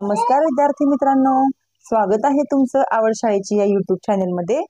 नमस्कार विद्यार्थी मित्रांनो, स्वागत आहे तुमचं आवड शाळेची या युट्यूब चॅनल मध्ये।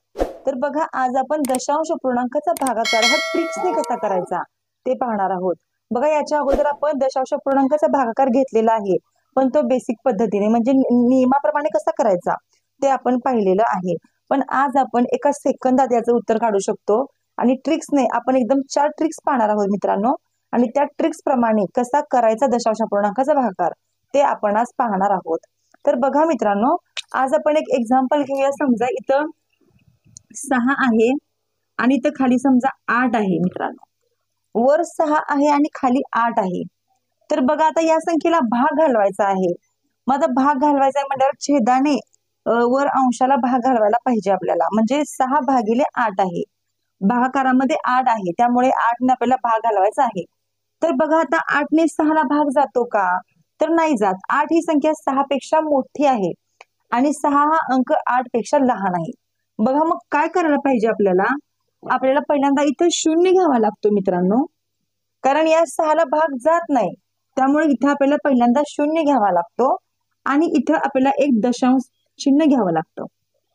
तर बघा, आज आपण दशांश पूर्णांकाचा भागाकार हा ट्रिक्सने कसा करायचा ते पाहणार आहोत। बघा, याच्या अगोदर आपण दशांश पूर्णांकाचा भागाकार घेतलेला आहे, पण तो बेसिक पद्धतीने म्हणजे नियमाप्रमाणे कसा करायचा ते आपण पाहिलेलं आहे। पण आज आपण एका सेकंदात याचं उत्तर काढू शकतो आणि ट्रिक्सने आपण एकदम 4 ट्रिक्स पाहणार आहोत मित्रांनो। आणि त्या ट्रिक्स प्रमाणे कसा करायचा दशांश पूर्णांकाचा भागाकार ते आपण आज पाहणार आहोत। तर बघा मित्रांनो, आज आपण एक एक्झाम्पल घेऊया। समजा इथं 6 आहे आणि इथं खाली समजा 8 आहे मित्रांनो। वर 6 आहे आणि खाली 8 आहे। तर बघा, आता या संख्येला भाग घालवायचा आहे। मग आता भाग घालवायचा आहे म्हणजे छेदाने वर अंशाला भाग घालवायला पाहिजे आपल्याला। म्हणजे 6 भागिले 8 आहे, भागाकारामध्ये 8 आहे, त्यामुळे 8 ने आपल्याला भाग घालवायचा आहे। तर बघा, आता 8 ने 6 ला भाग जातो का? तर नाही जात। 8 ही संख्या 6 पेक्षा मोठी आहे आणि 6 हा अंक 8 पेक्षा लहान आहे। बघा, मग काय करायला पाहिजे आपल्याला पहिल्यांदा इथे शून्य घ्यावा लागतो मित्रांनो, कारण या 6 ला भाग जात नाही, त्यामुळे इथे आपल्याला पहिल्यांदा शून्य घ्यावा लागतो आणि इथे आपल्याला एक दशांश चिन्ह घ्यावं लागतं,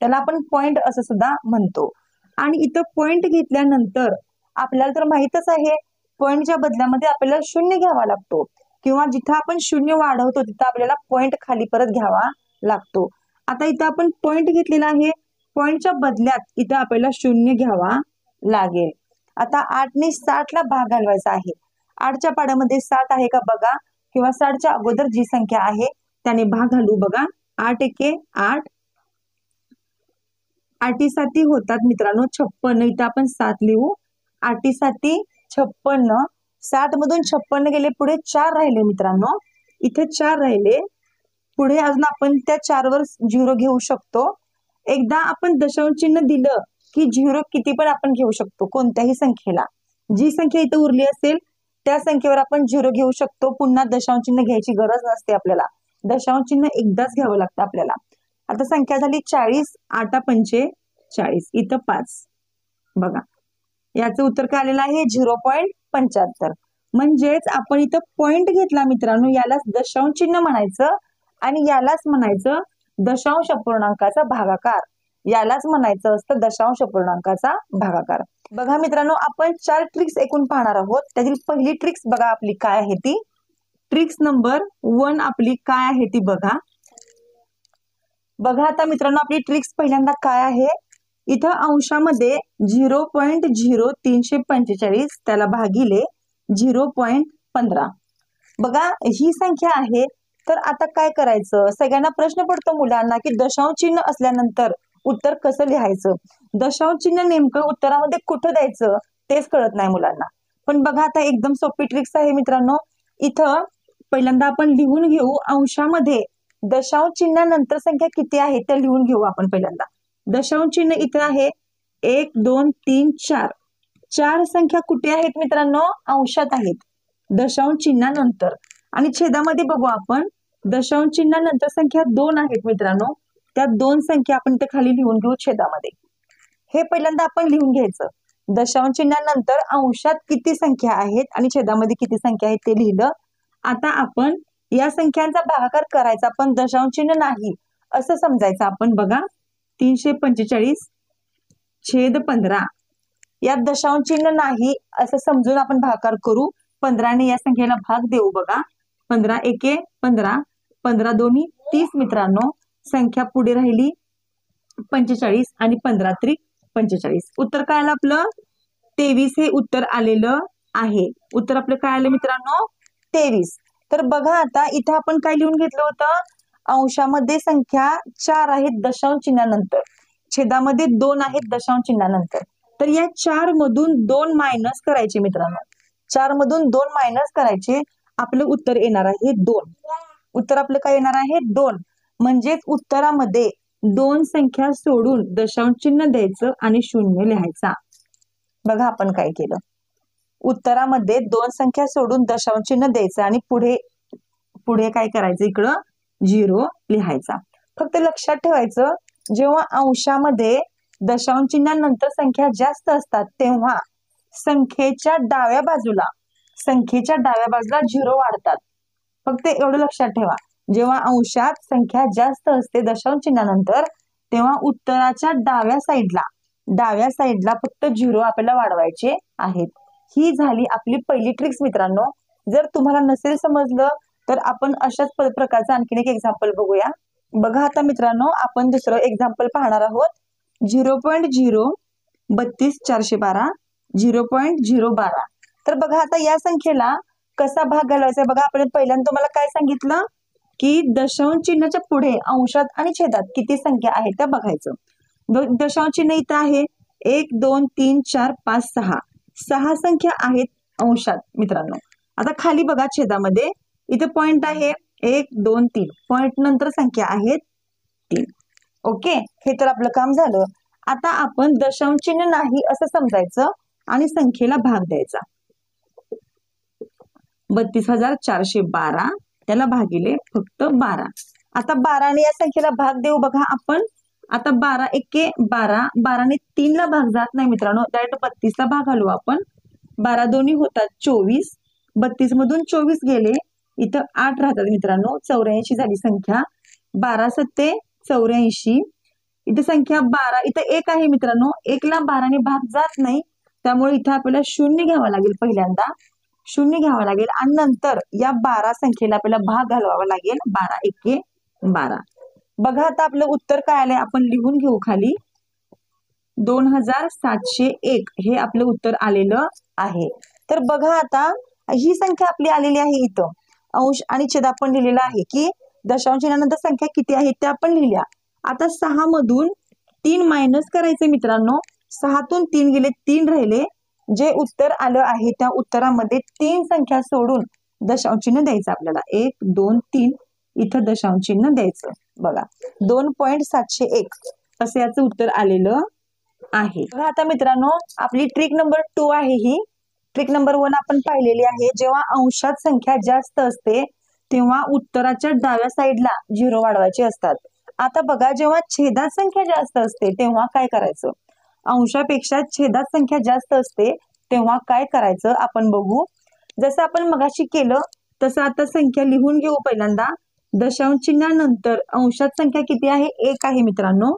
त्याला आपण पॉइंट असं सुद्धा म्हणतो। आणि इथं पॉइंट घेतल्यानंतर आपल्याला तर माहितच आहे, पॉइंटच्या बदल्यामध्ये आपल्याला शून्य घ्यावा लागतो, किंवा जिथं आपण शून्य वाढवतो तिथं आपल्याला पॉइंट खाली परत घ्यावा लागतो। आता इथं आपण पॉइंट घेतलेला आहे, पॉइंटच्या बदल्यात इथं आपल्याला शून्य घ्यावा लागेल। आता 8 ने 60 ला भाग घालवायचा आहे। 8च्या पाड्यामध्ये 60 आहे का बघा, किंवा 60च्या अगोदर जी संख्या आहे त्याने भाग घालू। बघा, 8 एके 8, 8 साती होतात मित्रांनो 56, इथं आपण 7 लिहू। 8 साती 56, 60 मधून 56 गेले, पुढे 4 राहिले मित्रांनो, इथे 4 राहिले, पुढे अजून आपण त्या 4 वर 0 घेऊ शकतो। एकदा आपण दशांश चिन्ह दिलं की 0 किती पण आपण घेऊ शकतो, कोणत्याही संख्येला। जी संख्या इथे उरली असेल त्या संख्येवर आपण 0 घेऊ शकतो, पुन्हा दशांश चिन्ह घ्यायची गरज नसते आपल्याला। दशांश चिन्ह एकदाच घ्यावं लागतं आपल्याला। आता संख्या झाली 40, 8 पंचे 40, इथं 5। बघा, याचं उत्तर काय आलेलं आहे? 0.75। म्हणजेच आपण इथं पॉइंट घेतला मित्रांनो, यालाच दशांश चिन्ह म्हणायचं आणि यालाच म्हणायचं दशांश अपूर्णांकाचा भागाकार, यालाच म्हणायचं असतं दशांश अपूर्णांकाचा भागाकार। बघा मित्रांनो, आपण 4 ट्रिक्स एकूण पाहणार आहोत। त्यातील पहिली ट्रिक्स बघा आपली काय आहे ती। ट्रिक्स नंबर 1 आपली काय आहे ती बघा। बघा आता मित्रांनो, आपली ट्रिक्स पहिल्यांदा काय आहे, इथं अंशामध्ये 0.0345 त्याला भागिले 0.15। बघा, ही संख्या आहे। तर आता काय करायचं, सगळ्यांना प्रश्न पडतो मुलांना की दशांश चिन्ह असल्यानंतर उत्तर कसं लिहायचं, दशांश चिन्ह नेमकं उत्तरामध्ये कुठं द्यायचं तेच कळत नाही मुलांना। पण बघा, आता एकदम सोपी ट्रिक्स आहे मित्रांनो। इथं पहिल्यांदा आपण लिहून घेऊ, अंशामध्ये दशांश चिन्हानंतर संख्या किती आहे ते लिहून घेऊ आपण पहिल्यांदा। दशांश चिन्ह इथं आहे 1 2 3 4, 4 संख्या कुठे आहेत मित्रांनो? अंशात आहेत, दशांश चिन्हानंतर। आणि छेदामध्ये बघू आपण, दशांश चिन्हानंतर संख्या 2 आहेत मित्रांनो, त्या 2 संख्या आपण इथे खाली लिहून घेऊ छेदामध्ये। हे पहिल्यांदा आपण लिहून घ्यायचं, दशांश चिन्हानंतर अंशात किती संख्या आहेत आणि छेदामध्ये किती संख्या आहेत ते लिहिलं। आता आपण या संख्यांचा भागाकार करायचा, पण दशांश चिन्ह नाही असं समजायचं आपण। बघा, 345 छेद 15, यात दशांश चिन्ह नाही असं समजून आपण भागाकार करू। 15 ने या संख्येला भाग देऊ। बघा, 15 एके 15, 15 दोन्ही 30 मित्रांनो, संख्या पुढे राहिली 45 आणि 15 त्रिक 45। उत्तर काय आलं आपलं? 23 हे उत्तर आलेलं आहे। उत्तर आपलं काय आलं मित्रांनो? 23। तर बघा, आता इथे आपण काय लिहून घेतलं होतं, अंशामध्ये संख्या 4 आहेत दशांश चिन्हानंतर, छेदामध्ये 2 आहेत दशांश चिन्हानंतर। तर या 4 मधून 2 मायनस करायचे मित्रांनो, 4 मधून 2 मायनस करायचे, आपलं उत्तर येणार आहे 2। उत्तर आपलं काय येणार आहे? 2। म्हणजेच उत्तरामध्ये 2 संख्या सोडून दशांश चिन्ह द्यायचं आणि शून्य लिहायचा। बघा, आपण काय केलं, उत्तरामध्ये 2 संख्या सोडून दशांश चिन्ह द्यायचं आणि पुढे पुढे काय करायचं, इकडं 0 लिहायचा। फक्त लक्षात ठेवायचं, जेव्हा अंशामध्ये दशांश चिन्हानंतर संख्या जास्त असतात तेव्हा संख्येच्या डाव्या बाजूला 0 वाढतात। फक्त एवढं लक्षात ठेवा, जेव्हा अंशात संख्या जास्त असते दशांश चिन्हानंतर, तेव्हा उत्तराच्या डाव्या साईडला फक्त 0 आपल्याला वाढवायचे आहेत. ही झाली आपली पहिली ट्रिक्स मित्रांनो. जर तुम्हाला नसेल समजलं तर आपण अशाच प्रकारचं आणखीन एक एक्झाम्पल बघूया. बघा आता मित्रांनो, आपण दुसरं एक्झाम्पल पाहणार आहोत. 0.0322412 0.012. तर बघा आता या संख्येला कसा भाग घालवायचा बघा. आपण पहिल्यांदा तुम्हाला काय सांगितलं की दशांश चिन्हाच्या पुढे अंशात आणि छेदात किती संख्या आहेत त्या बघायचं. दशांश चिन्ह इथं आहे 1 2 3 4 5 6 6 संख्या आहेत अंशात मित्रांनो. आता खाली बघा छेदामध्ये इथे पॉइंट आहे 1 2 3, पॉइंट नंतर संख्या आहेत 3. ओके, हे तर आपलं काम झालं. आता आपण दशांश चिन्ह नाही असं समजायचं आणि संख्येला भाग द्यायचा. 32,412 त्याला भागिले फक्त 12. आता 12ने या संख्येला भाग देऊ बघा आपण. आता 12 एके 12, 12ने 3 ला भाग जात नाही मित्रांनो, डायरेक्ट 32 ला भाग घालू आपण. 12 दोन्ही होतात 24, 32 मधून 24 गेले, इथं 8 राहतात मित्रांनो. 84 झाली संख्या. 12 सत्ते 84, इथे संख्या 12, इथं 1 आहे मित्रांनो. 1 ला 12ने भाग जात नाही, त्यामुळे इथं आपल्याला 0 घ्यावा लागेल. पहिल्यांदा 0 घ्यावा लागेल आणि नंतर या 12 संख्येला आपल्याला भाग घालवावा लागेल. 12 एके 12. बघा आता आपलं उत्तर काय आलंय आपण लिहून घेऊ खाली. 2701 हे आपलं उत्तर आलेलं आहे. तर बघा आता ही संख्या आपली आलेली आहे. इथं अंश आणि छेद आपण लिहिलेला आहे की दशांश चिन्हानंतर संख्या किती आहेत त्या आपण लिहिल्या. आता 6 मधून 3 मायनस करायचे मित्रांनो. 6 तून 3 गेले, 3 राहिले. जे उत्तर आलं आहे त्या उत्तरामध्ये 3 संख्या सोडून दशांश चिन्ह द्यायचं आपल्याला. 1 2 3 इथं दशांश चिन्ह द्यायचं. बघा 2.701 असं याचं उत्तर आलेलं आहे. बघा आता मित्रांनो, आपली ट्रिक नंबर 2 आहे ही. ट्रिक नंबर 1 आपण पाहिलेली आहे. जेव्हा अंशात संख्या जास्त असते तेव्हा उत्तराच्या डाव्या साईडला 0 वाढवायचे असतात. आता बघा, जेव्हा छेदात संख्या जास्त असते तेव्हा काय करायचं. अंशापेक्षा छेदात संख्या जास्त असते तेव्हा काय करायचं आपण बघू. जसं आपण मगाशी केलं तसं आता संख्या लिहून घेऊ. पहिल्यांदा दशांश चिन्हानंतर अंशात संख्या किती आहे, 1 आहे मित्रांनो.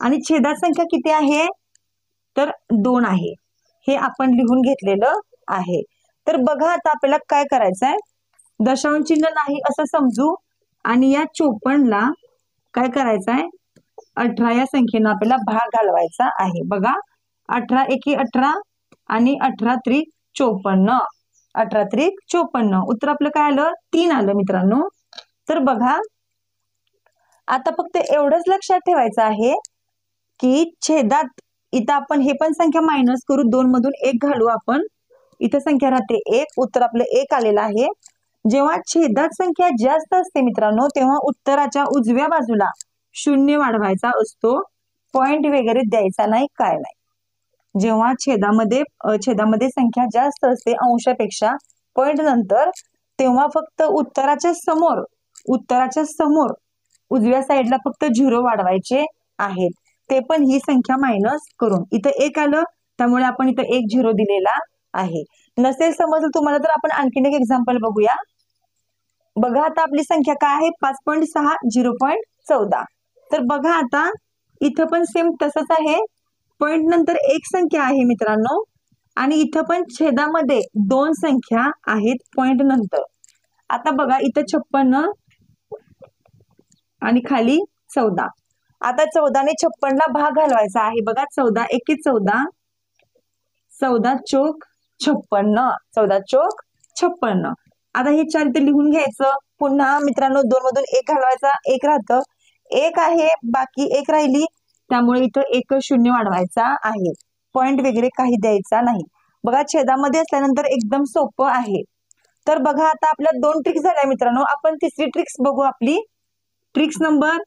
आणि छेदात संख्या किती आहे तर 2 आहे. हे आपण लिहून घेतलेलं आहे. तर बघा आता आपल्याला काय करायचं आहे. दशांश चिन्ह नाही असं समजू आणि या 54ला काय करायचं आहे, 18 या संख्येनं आपल्याला भाग घालवायचा आहे. बघा 18 एके 18 आणि 18 त्रिक 54. 18 त्रिक 54. उत्तर आपलं काय आलं, 3 आलं मित्रांनो. तर बघा आता फक्त एवढंच लक्षात ठेवायचं आहे की छेदात इथं आपण हे पण संख्या मायनस करू. 2 मधून 1 घालू आपण. इथं संख्या राहते 1. उत्तर आपलं 1 आलेलं आहे. जेव्हा छेदात संख्या जास्त असते मित्रांनो तेव्हा उत्तराच्या उजव्या बाजूला 0 वाढवायचा असतो. पॉइंट वगैरे द्यायचा नाही, काय नाही. जेव्हा छेदामध्ये संख्या जास्त असते अंशापेक्षा पॉइंट नंतर, तेव्हा फक्त उत्तराच्या समोर उजव्या साईडला फक्त 0 वाढवायचे आहेत. ते पण ही संख्या मायनस करून. इथं 1 आलं त्यामुळे आपण इथं 1 0 दिलेला आहे. नसेल समजलं तुम्हाला तर आपण आणखीन एक एक्झाम्पल बघूया. बघा आता आपली संख्या काय आहे, 5.6 0.14. तर बघा आता इथं पण सेम तसंच आहे. पॉइंट नंतर 1 संख्या आहे मित्रांनो आणि इथं पण छेदामध्ये 2 संख्या आहेत पॉइंट नंतर. आता बघा इथं 56 आणि खाली 14. आता 14ने 56ला भाग घालवायचा आहे. बघा 14 एके 14, 14 चोक 56, 14 चोक 56. आता हे 4 इथे लिहून घ्यायचं. पुन्हा मित्रांनो 2 मधून 1 घालवायचा, 1 राहतं. 1 आहे, बाकी 1 राहिली, त्यामुळे इथं 1 0 वाढवायचा आहे. पॉइंट वगैरे काही द्यायचा नाही. बघा छेदामध्ये असल्यानंतर एकदम सोपं आहे. तर बघा आता आपल्या 2 ट्रिक्स झाल्या मित्रांनो. आपण तिसरी ट्रिक्स बघू. आपली ट्रिक्स नंबर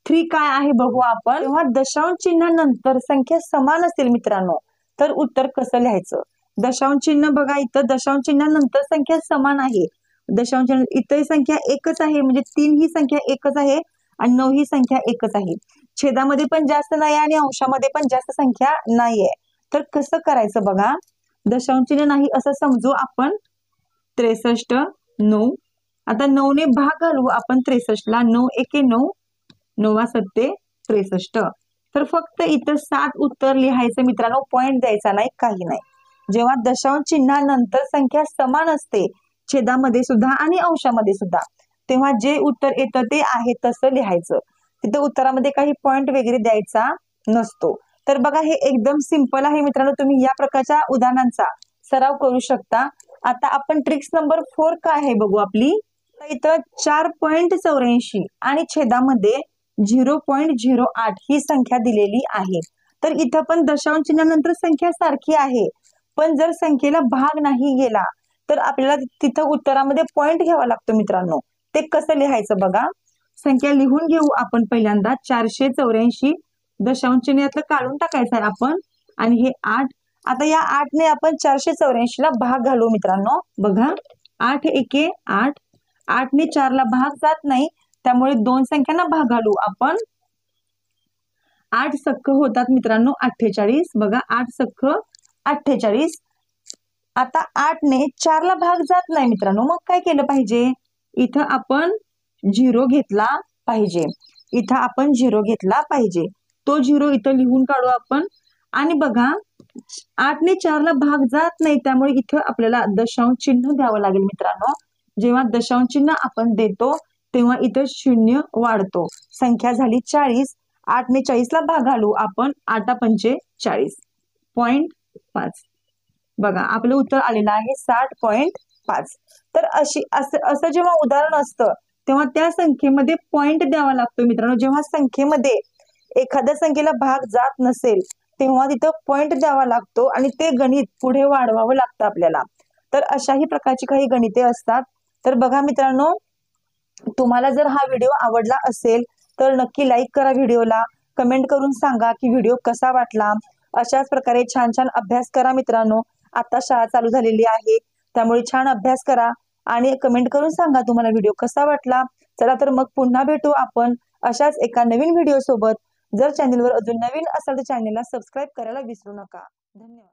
3 काय आहे बघू आपण. तेव्हा दशांश चिन्हानंतर संख्या समान असेल मित्रांनो तर उत्तर कसं लिहायचं. दशांश चिन्ह बघा, इथं दशांश चिन्हानंतर संख्या समान आहे. दशांश इथं संख्या 1च आहे, म्हणजे 3 ही संख्या 1च आहे आणि 9 ही संख्या 1च आहे. छेदामध्ये पण जास्त नाही आणि अंशामध्ये पण जास्त संख्या नाहीये. तर कसं करायचं बघा. दशांश चिन्ह नाही असं समजू आपण. 63 9 आता 9 ने भाग घालू आपण 63 ला. 9 एके 9, 9 सत्ते 63. तर फक्त इथं 7 उत्तर लिहायचं मित्रांनो, पॉइंट द्यायचा नाही, काही नाही. जेव्हा दशांश चिन्हानंतर संख्या समान असते छेदामध्ये सुद्धा आणि अंशामध्ये सुद्धा, तेव्हा जे उत्तर येतं ते आहे तसं लिहायचं. तिथं उत्तरामध्ये काही पॉइंट वगैरे द्यायचा नसतो. तर बघा हे एकदम सिंपल आहे मित्रांनो, तुम्ही या प्रकारच्या उदाहरणांचा सराव करू शकता. आता आपण ट्रिक्स नंबर 4 काय आहे बघू आपली. इथं 4.84 आणि छेदामध्ये 0.08 ही संख्या दिलेली आहे. तर इथं पण दशांश चिन्हानंतर संख्या सारखी आहे, पण जर संख्येला भाग नाही गेला तर आपल्याला तिथं उत्तरामध्ये पॉइंट घ्यावा लागतो मित्रांनो. ते कसं लिहायचं बघा. संख्या लिहून घेऊ आपण पहिल्यांदा. 484 दशांश चिन्ह यातलं काढून टाकायचं आहे आपण, आणि हे 8. आता या 8 ने आपण 484 ला भाग घालू मित्रांनो. बघा 8 एके 8, 8 ने 4 ला भाग जात नाही, त्यामुळे 2 संख्यांना भाग घालू आपण. 8 सख्ख होतात मित्रांनो 48. बघा 8 सख्ख 48. आता 8 ने 4 ला भाग जात नाही मित्रांनो, मग काय केलं पाहिजे. इथं आपण 0 घेतला पाहिजे. इथं आपण 0 घेतला पाहिजे. तो 0 इथं लिहून काढू आपण. आणि बघा 8 ने 4 ला भाग जात नाही, त्यामुळे इथं आपल्याला दशांश चिन्ह द्यावं लागेल मित्रांनो. जेव्हा दशांश चिन्ह आपण देतो तेव्हा इथं 0 वाढतो. संख्या झाली 40. 8 ने 40 ला भाग घालू आपण. 8 पंचे 40.5. बघा आपलं उत्तर आलेलं आहे 60.5. तर असं जेव्हा उदाहरण असतं तेव्हा त्या संख्येमध्ये पॉइंट द्यावा लागतो मित्रांनो. जेव्हा संख्येमध्ये एखाद्या संख्येला भाग जात नसेल तेव्हा तिथं पॉइंट द्यावा लागतो आणि ते गणित पुढे वाढवावं लागतं आपल्याला. तर अशाही प्रकारची काही गणिते असतात. तर बघा मित्रांनो, तुम्हाला जर हा व्हिडिओ आवडला असेल तर नक्की लाईक करा व्हिडिओला. कमेंट करून सांगा की व्हिडिओ कसा वाटला. अशाच प्रकारे छान छान अभ्यास करा मित्रांनो. आता शाळा चालू झालेली आहे, त्यामुळे छान अभ्यास करा आणि कमेंट करून सांगा तुम्हाला व्हिडिओ कसा वाटला. चला तर मग पुन्हा भेटू आपण अशाच एका नवीन व्हिडिओ सोबत. जर चॅनलवर अजून नवीन असाल तर चॅनलला सबस्क्राईब करायला विसरू नका. धन्यवाद.